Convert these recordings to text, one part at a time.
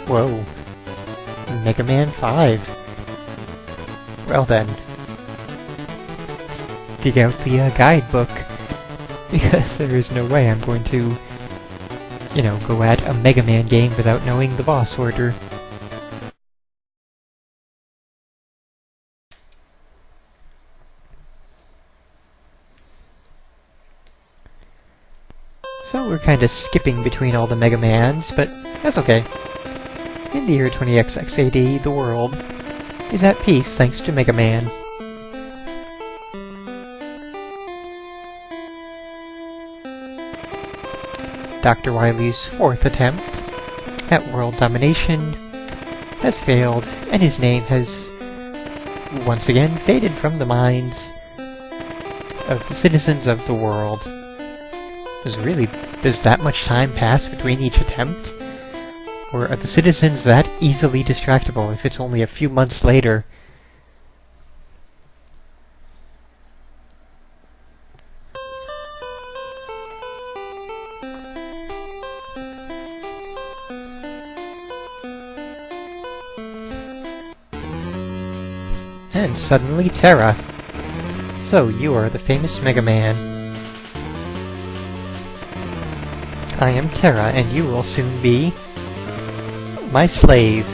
Whoa. Mega Man 5. Well then. Dig out the guidebook. Because there is no way I'm going to, you know, go at a Mega Man game without knowing the boss order. So we're kinda skipping between all the Mega Mans, but that's okay. In the year 20XX the world is at peace thanks to Mega Man. Dr. Wily's fourth attempt at world domination has failed, and his name has once again faded from the minds of the citizens of the world. Does that much time pass between each attempt? Or are the citizens that easily distractible if it's only a few months later? And suddenly Terra. So you are the famous Mega Man. I am Terra, and you will soon be my slave.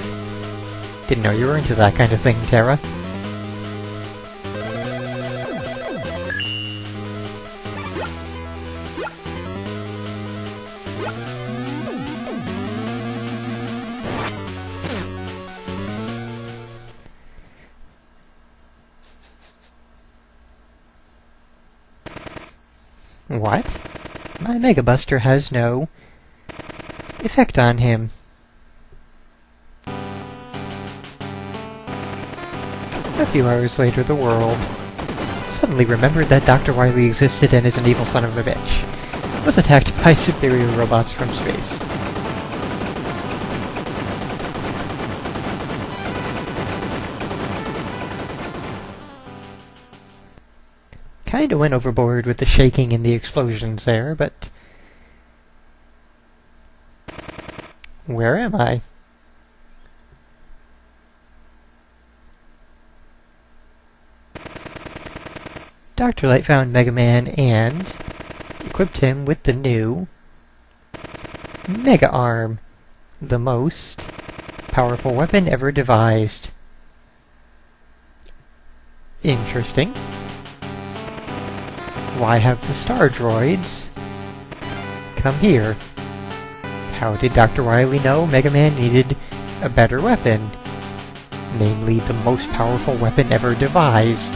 Didn't know you were into that kind of thing, Terra. What? My Mega Buster has no effect on him. A few hours later, the world suddenly remembered that Dr. Wily existed and is an evil son of a bitch. Was attacked by superior robots from space. Kinda went overboard with the shaking and the explosions there, but... where am I? Dr. Light found Mega Man and equipped him with the new Mega Arm, the most powerful weapon ever devised. Interesting. Why have the Stardroids come here? How did Dr. Wily know Mega Man needed a better weapon? Namely, the most powerful weapon ever devised.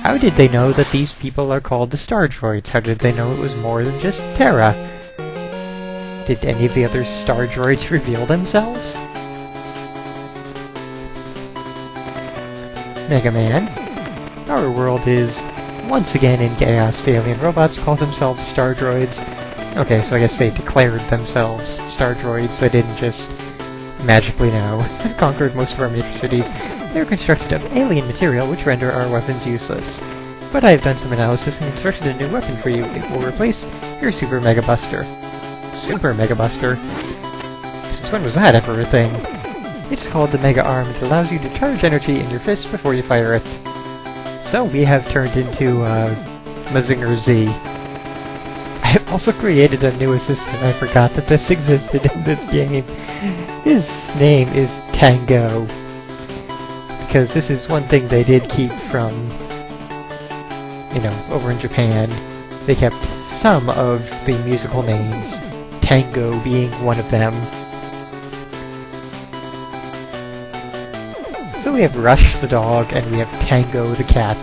How did they know that these people are called the Stardroids? How did they know it was more than just Terra? Did any of the other Stardroids reveal themselves? Mega Man, our world is once again in chaos. The alien robots call themselves Stardroids. Okay, so I guess they declared themselves Stardroids. They didn't just magically know. Conquered most of our major cities. They are constructed of alien material which render our weapons useless. But I have done some analysis and constructed a new weapon for you. It will replace your Super Mega Buster. Super Mega Buster? Since when was that ever a thing? It's called the Mega Arm. It allows you to charge energy in your fist before you fire it. So we have turned into Mazinger Z. I have also created a new assistant. I forgot that this existed in this game. His name is Tango. Because this is one thing they did keep from, you know, over in Japan. They kept some of the musical names, Tango being one of them. So we have Rush the dog, and we have Tango the cat.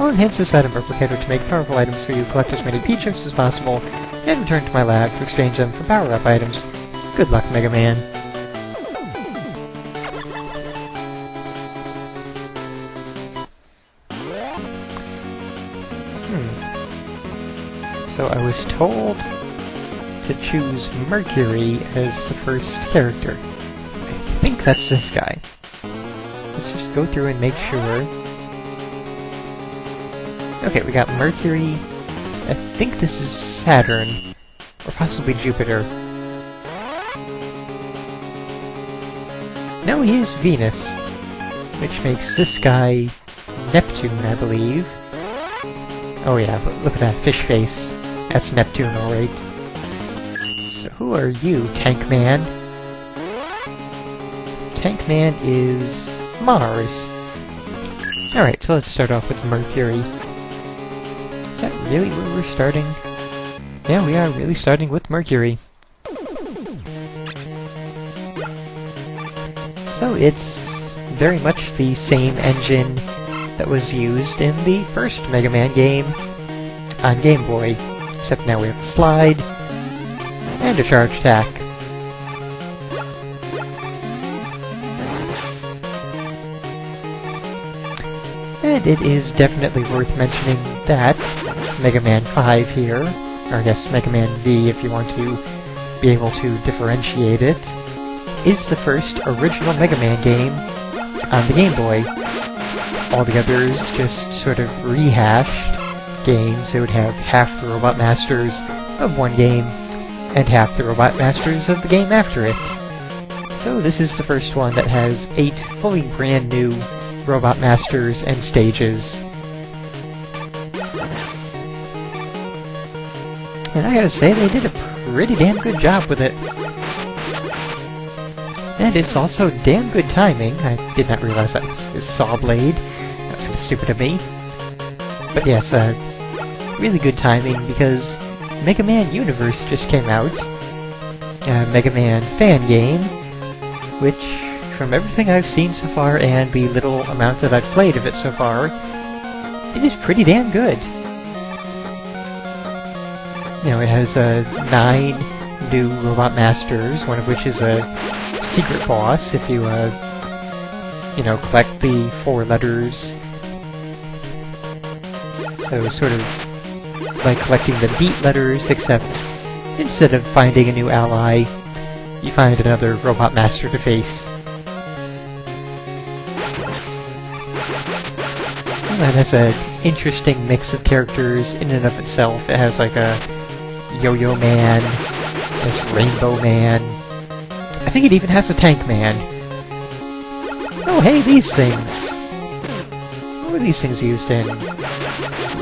I'll enhance this item replicator to make powerful items for you, collect as many P-chips as possible, and return to my lab to exchange them for power-up items. Good luck, Mega Man. So I was told to choose Mercury as the first character. I think that's this guy. Let's just go through and make sure. Okay, we got Mercury. I think this is Saturn. Or possibly Jupiter. No, he is Venus, which makes this guy Neptune, I believe. Oh yeah, but look at that fish face. That's Neptune, alright. So who are you, Tank Man? Tank Man is Mars. Alright, so let's start off with Mercury. Is that really where we're starting? Yeah, we are really starting with Mercury. So it's very much the same engine that was used in the first Mega Man game on Game Boy, except now we have a slide and a charge attack. And it is definitely worth mentioning that Mega Man 5 here, or I guess Mega Man V if you want to be able to differentiate it, is the first original Mega Man game on the Game Boy. All the others just sort of rehashed games. They would have half the Robot Masters of one game and half the Robot Masters of the game after it. So this is the first one that has 8 fully brand new Robot Masters and stages. And I gotta say, they did a pretty damn good job with it. And it's also damn good timing. I did not realize that was his saw blade. That was kind of stupid of me. But yes, really good timing because Mega Man Universe just came out. A Mega Man fan game, which, from everything I've seen so far and the little amount that I've played of it so far, it is pretty damn good. You know, it has 9 new Robot Masters, one of which is a secret boss if you, you know, collect the 4 letters. So sort of like collecting the beat letters, except instead of finding a new ally, you find another Robot Master to face. And that's an interesting mix of characters in and of itself. It has like a Yo-Yo Man, this Rainbow Man. I think it even has a Tank Man. Oh, hey, these things! What were these things used in?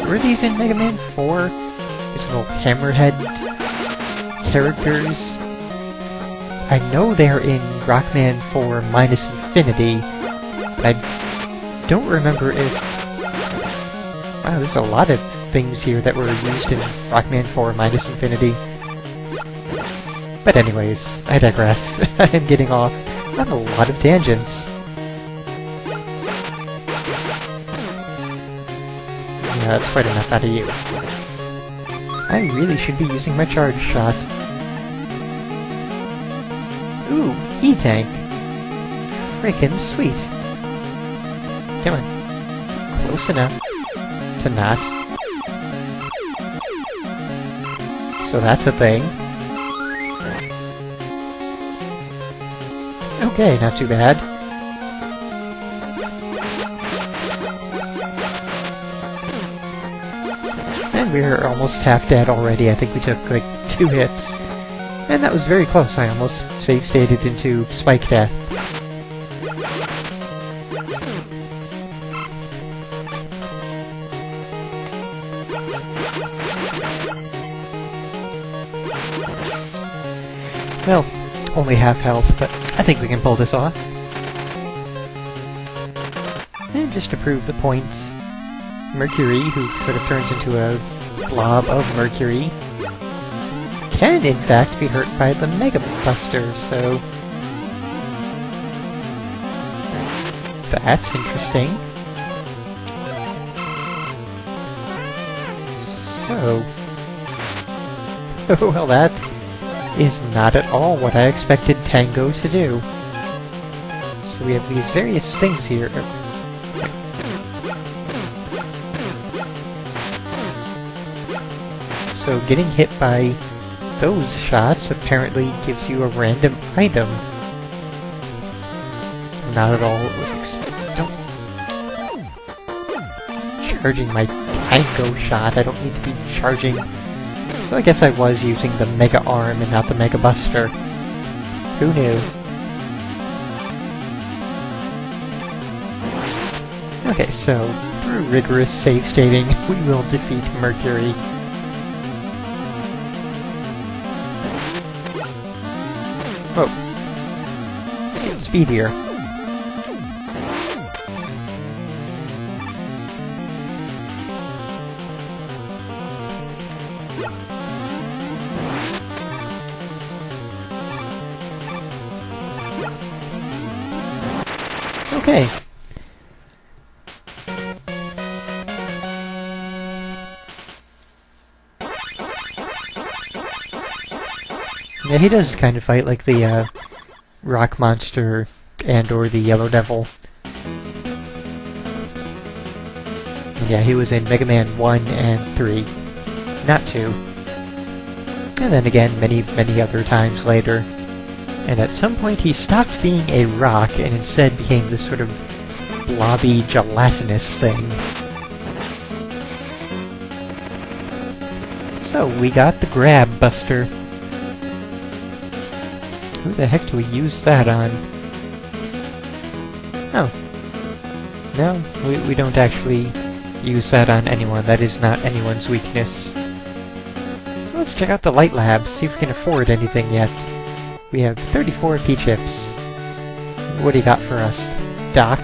Were these in Mega Man 4? These little hammerhead characters? I know they're in Rockman 4 Minus Infinity, but I don't remember if... Wow, there's a lot of things here that were used in Rockman 4 Minus Infinity. But anyways, I digress. I am getting off on a lot of tangents. Yeah, that's quite enough out of you. I really should be using my charge shot. Ooh, E-Tank. Frickin' sweet. Come on. Close enough to not. So that's a thing. Okay, not too bad. And we're almost half dead already. I think we took like 2 hits. And that was very close. I almost save stated into Spike Death. Well, only half health, but I think we can pull this off. And just to prove the point, Mercury, who sort of turns into a blob of mercury, can in fact be hurt by the Mega Buster, so... that's interesting. So... well, that is not at all what I expected Tango to do. So we have these various things here. So getting hit by those shots apparently gives you a random item. Not at all what was charging my Tango shot. I don't need to be charging. So I guess I was using the Mega Arm and not the Mega Buster. Who knew? Okay, so through rigorous save stating, we will defeat Mercury. Whoa. Let's get speed here. Okay. Yeah, he does kind of fight like the, rock monster and or the Yellow Devil. And yeah, he was in Mega Man 1 and 3, not 2. And then again, many other times later. And at some point he stopped being a rock and instead became this sort of blobby, gelatinous thing. So, we got the Grab Buster. Who the heck do we use that on? Oh. No, we don't actually use that on anyone. That is not anyone's weakness. So let's check out the Light Labs, see if we can afford anything yet. We have 34 P-chips. What do you got for us, Doc?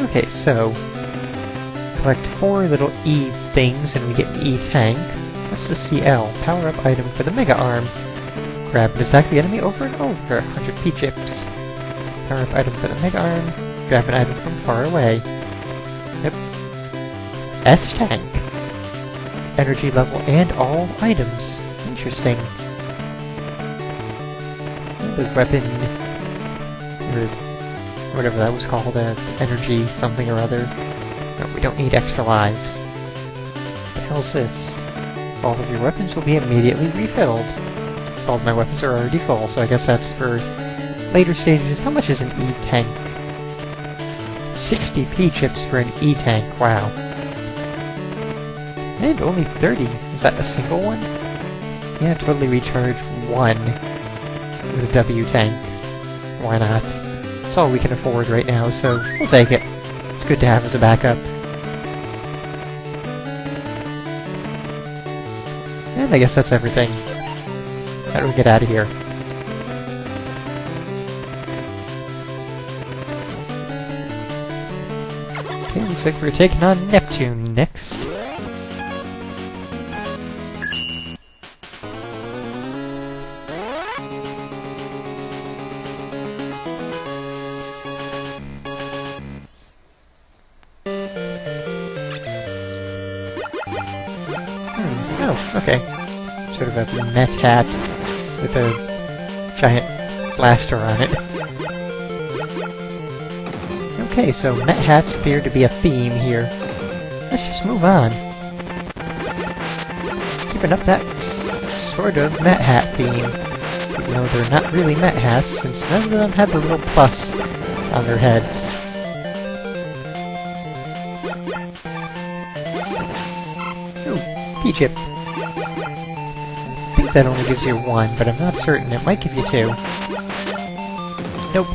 Okay, so collect 4 little E things and we get an E-tank. What's the CL? Power-up item for the Mega Arm. Grab and attack the enemy over and over. 100 P-chips. Power-up item for the Mega Arm. Grab an item from far away. Yep. S-tank. Energy level and all items. Interesting. The weapon, or whatever that was called, energy something or other. No, we don't need extra lives. What the hell's this? All of your weapons will be immediately refilled. All of my weapons are already full, so I guess that's for later stages. How much is an E-tank? 60 P-chips for an E-tank, wow. And only 30. Is that a single one? Yeah, totally recharge 1 with a W-tank. Why not? It's all we can afford right now, so we'll take it. It's good to have as a backup. And I guess that's everything. How do we get out of here? Okay, looks like we're taking on Neptune next. Oh, okay. Sort of a net hat with a giant blaster on it. Okay, so net hats appear to be a theme here. Let's just move on. Keeping up that sort of net hat theme. Even though they're not really net hats, since none of them have the little plus on their heads. Ooh, P-chip. I think that only gives you 1, but I'm not certain. It might give you 2. Nope.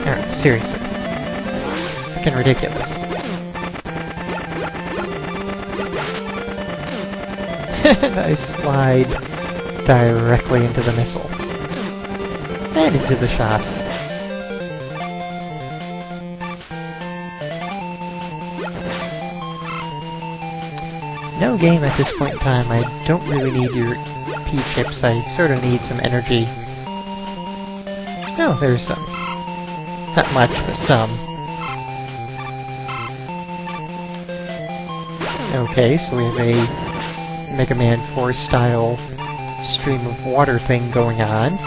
Alright, seriously. Freaking ridiculous. I slide directly into the missile. And into the shots. No game at this point in time. I don't really need your P-chips. I sort of need some energy. No, there's some. Not much, but some. Okay, so we have a Mega Man 4 style stream of water thing going on.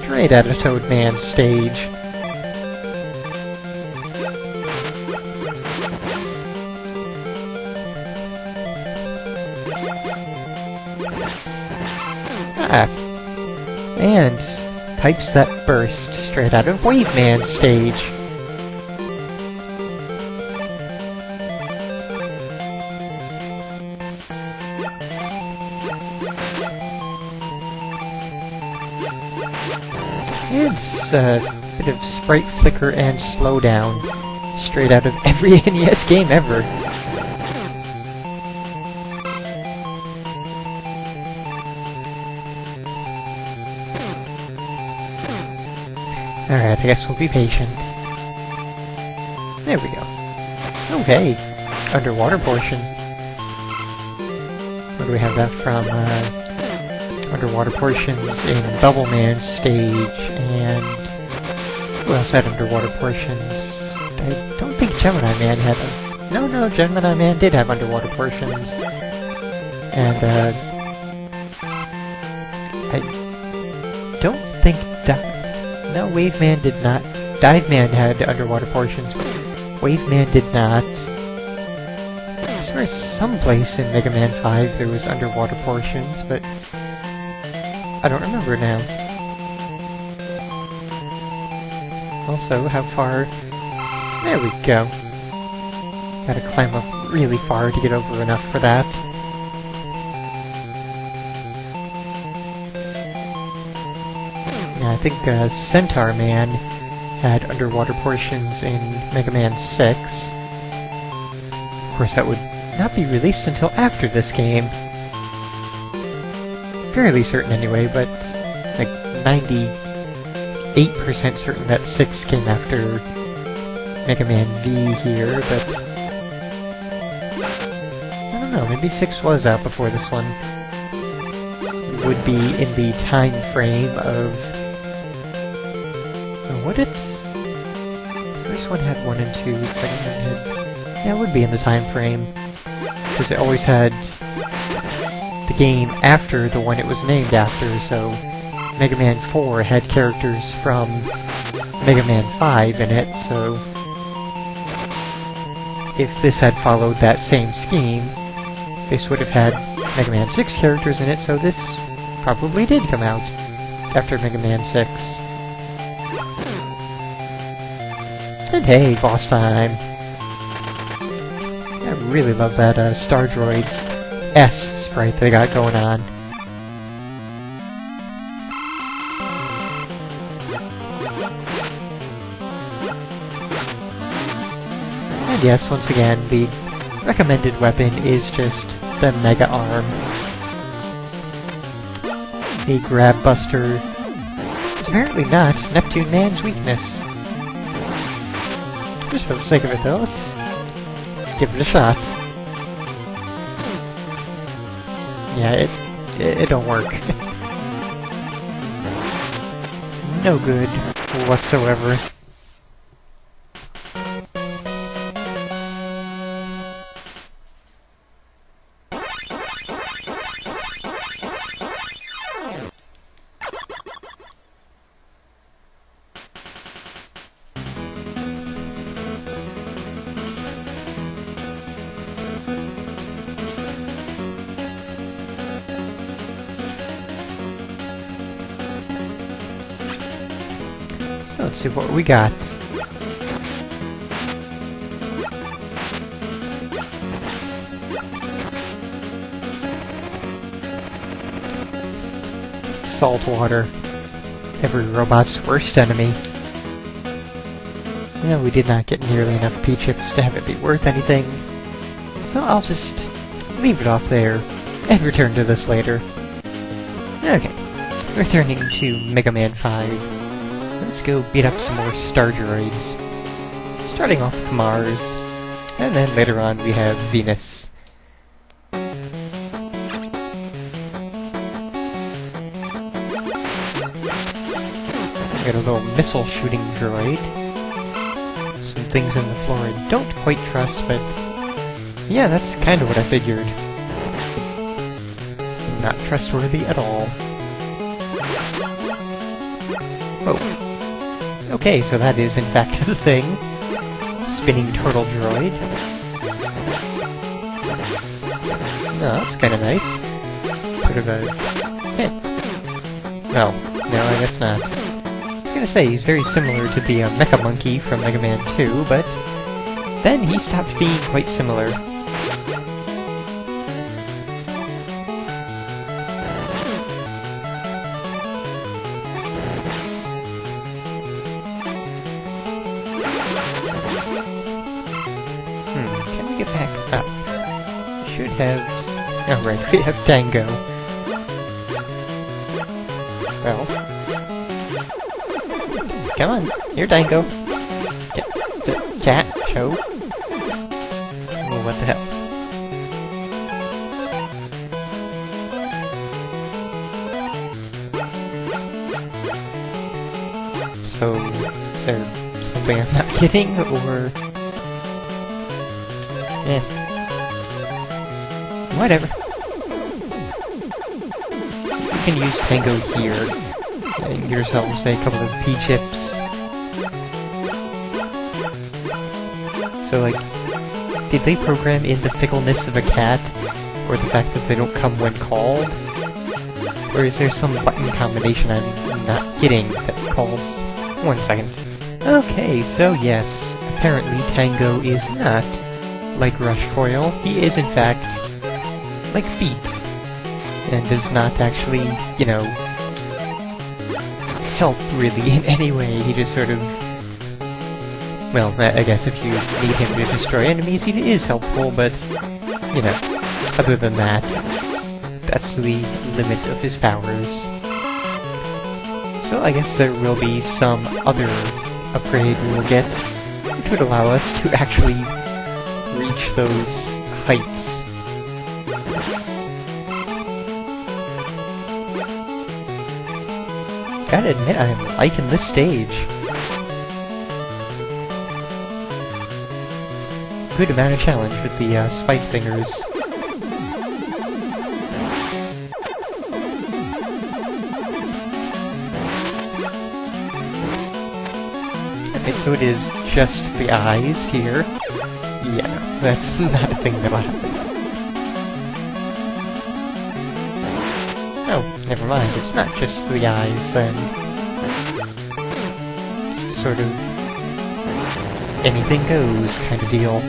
Straight out of Toad Man's stage. Ah. And pipes that burst straight out of Wave Man's stage. It's a bit of sprite flicker and slowdown straight out of every NES game ever. Alright, I guess we'll be patient. There we go. Okay, underwater portion. Where do we have that from? Underwater portions in Bubble Man's stage, and who else had underwater portions? I don't think Gemini Man had them. No, Gemini Man did have underwater portions. And, I don't think no, Wave Man did not. Dive Man had underwater portions, but Wave Man did not. I swear someplace in Mega Man 5 there was underwater portions, but I don't remember now. Also, how far... There we go. Gotta climb up really far to get over enough for that. Yeah, I think Centaur Man had underwater portions in Mega Man 6. Of course, that would not be released until after this game. Fairly certain anyway, but like 98% certain that 6 came after Mega Man V here, but I don't know, maybe 6 was out before this one. It would be in the time frame of... would it? The first one had 1 and 2, the second one had... Yeah, it would be in the time frame, because it always had the game after the one it was named after, so Mega Man 4 had characters from Mega Man 5 in it, so if this had followed that same scheme, this would have had Mega Man 6 characters in it, so this probably did come out after Mega Man 6. And hey, boss time! I really love that Stardroid's S sprite they got going on. And yes, once again, the recommended weapon is just the Mega Arm. A Grab Buster is apparently not Neptune Man's weakness. Just for the sake of it though, let's give it a shot. Yeah, it don't work. No good whatsoever. Let's see what we got. Salt water. Every robot's worst enemy. No, we did not get nearly enough P-chips to have it be worth anything, so I'll just leave it off there and return to this later. Okay, returning to Mega Man 5. Let's go beat up some more Stardroids. Starting off with Mars, and then later on we have Venus. Got a little missile shooting droid. Some things in the floor I don't quite trust, but yeah, that's kind of what I figured. Not trustworthy at all. Oh. Okay, so that is in fact the thing. Spinning turtle droid. Oh, that's kinda nice. sort of a... No, I guess not. I was gonna say, he's very similar to the Mecha Monkey from Mega Man 2, but then he stopped being quite similar. Can we get back up? Should have... Oh right, we have Tango. Well... Come on, you're Tango. Cat, show. Oh, what the hell? So, is there something I'm not getting, or... Eh. Whatever. You can use Tango here. Get yourselves a couple of P-chips. So, like, did they program in the fickleness of a cat? Or the fact that they don't come when called? Or is there some button combination I'm not getting that calls... 1 second. Okay, so yes, apparently Tango is not like Rush Coil. He is, in fact, like Beat. And does not actually, you know, help, really, in any way. He just sort of... Well, I guess if you need him to destroy enemies, he is helpful, but, you know, other than that, that's the limit of his powers. So I guess there will be some other upgrade we will get, which would allow us to actually reach those heights. Gotta admit, I'm liking this stage. Good amount of challenge with the spike fingers. Okay, so it is just the eyes here. Yeah, that's not a thing that'll happen. Oh, never mind, it's not just the eyes, then. It's sort of anything goes kind of deal.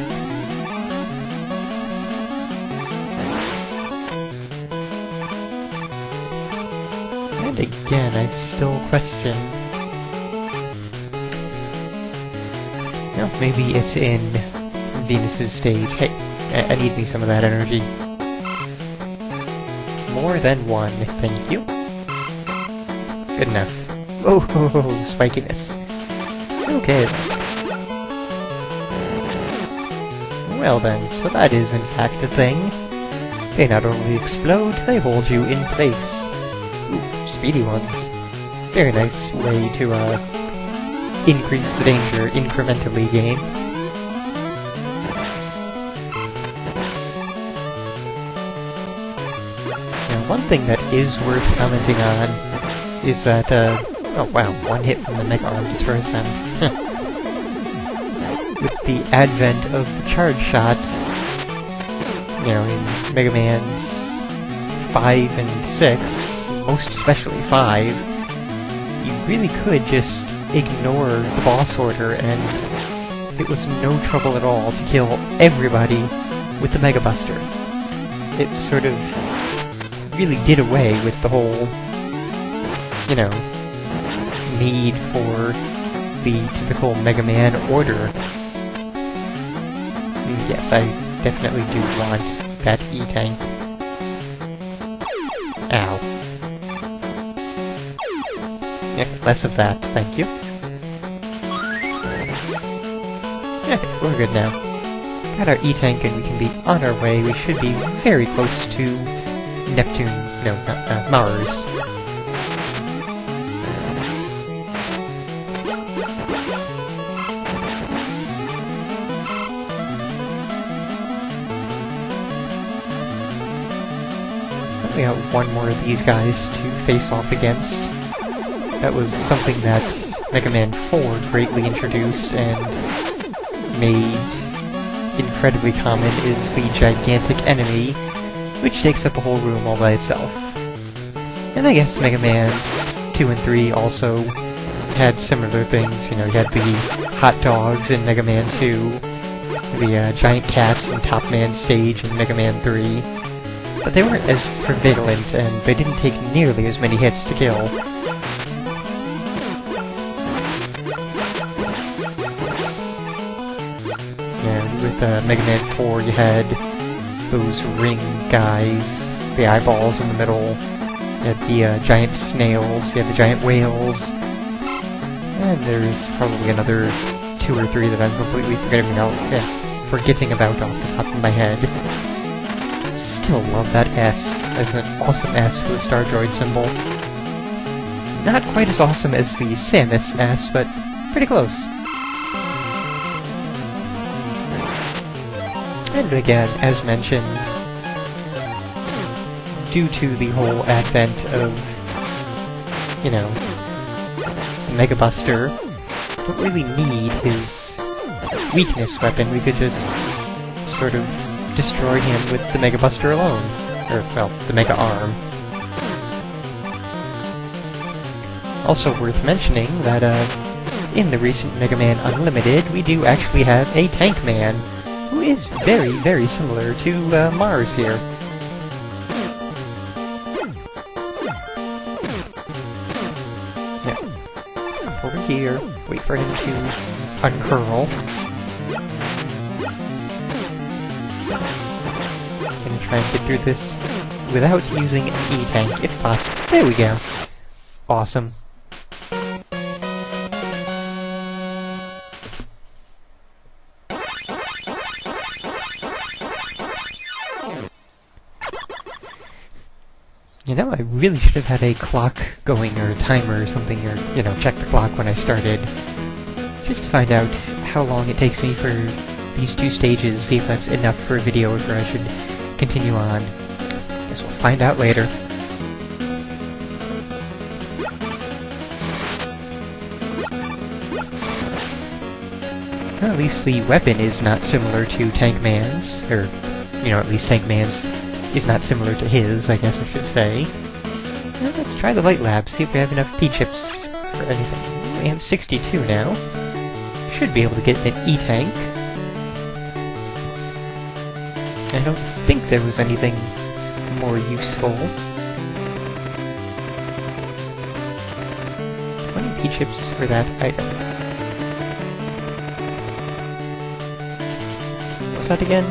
And again, I still question... No, maybe it's in Venus's stage. Hey, I need me some of that energy. More than one, thank you. Good enough. Oh, spikiness. Okay then. Well then, so that is in fact a thing. They not only explode, they hold you in place. Ooh, speedy ones. Very nice way to, increase the danger incrementally game. Now, one thing that is worth commenting on is that, oh wow, one hit from the Mega Arm destroys them. With the advent of the charge shot, you know, in Mega Man's 5 and 6, most especially 5, you really could just ignore the boss order, and it was no trouble at all to kill everybody with the Mega Buster. It sort of really did away with the whole, you know, need for the typical Mega Man order. Yes, I definitely do want that E-Tank. Ow. Yeah, less of that, thank you. Okay, we're good now. Got our E-Tank and we can be on our way. We should be very close to Neptune. No, not Mars. We got one more of these guys to face off against. That was something that Mega Man 4 greatly introduced and made incredibly common, is the gigantic enemy which takes up a whole room all by itself. And I guess Mega Man 2 and 3 also had similar things. You know, you had the hot dogs in Mega Man 2, the giant cats in Top Man stage in Mega Man 3, but they weren't as prevalent, and they didn't take nearly as many hits to kill. Yeah, with Mega Man 4 you had those ring guys, the eyeballs in the middle, you had the giant snails, you had the giant whales, and there's probably another 2 or 3 that I'm completely forgetting about off the top of my head. Still love that S. That's an awesome S with a Stardroid symbol. Not quite as awesome as the Samus S, but pretty close. And again, as mentioned, due to the whole advent of, you know, Mega Buster, don't really need his weakness weapon. We could just sort of destroy him with the Mega Buster alone. Or, well, the Mega Arm. Also worth mentioning that, in the recent Mega Man Unlimited, we do actually have a Tank Man, who is very, very similar to, Mars here. Yeah. Over here, wait for him to uncurl. Gonna try and get through this without using an E-Tank, if possible. There we go. Awesome. You know, I really should have had a clock going, or a timer or something, or, you know, check the clock when I started. Just to find out how long it takes me for these 2 stages, see if that's enough for a video, or if I should continue on. Guess we'll find out later. Well, at least the weapon is not similar to Tank Man's, or, you know, at least Tank Man's is not similar to his, I guess I should say. Well, let's try the Light Lab, see if we have enough P-chips for anything. We have 62 now. Should be able to get an E-Tank. I don't think there was anything more useful. 20 P-chips for that item. What's that again?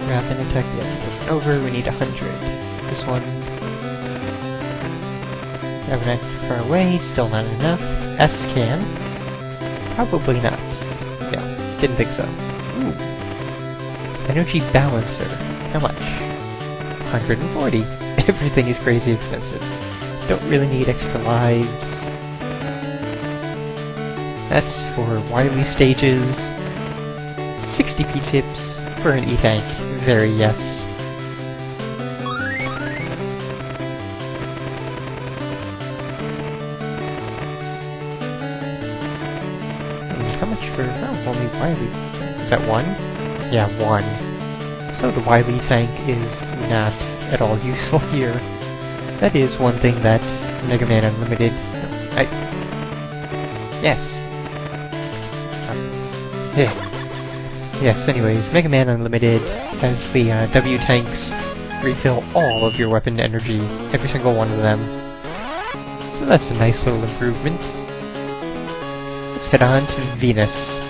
Rapid attack, yeah, over, we need 100. This one... have an extra far away, still not enough. S-can. Probably not. Yeah, didn't think so. Ooh. Energy balancer. How much? 140. Everything is crazy expensive. Don't really need extra lives. That's for Wily stages. 60 P-chips for an E-Tank. Very yes. How much for... oh, only Wily. Is that 1? Yeah, 1. So the Wily tank is not at all useful here. That is one thing that Mega Man Unlimited... yes. Yes, anyways, Mega Man Unlimited has the W-tanks refill all of your weapon energy, every single one of them. So that's a nice little improvement. Let's head on to Venus.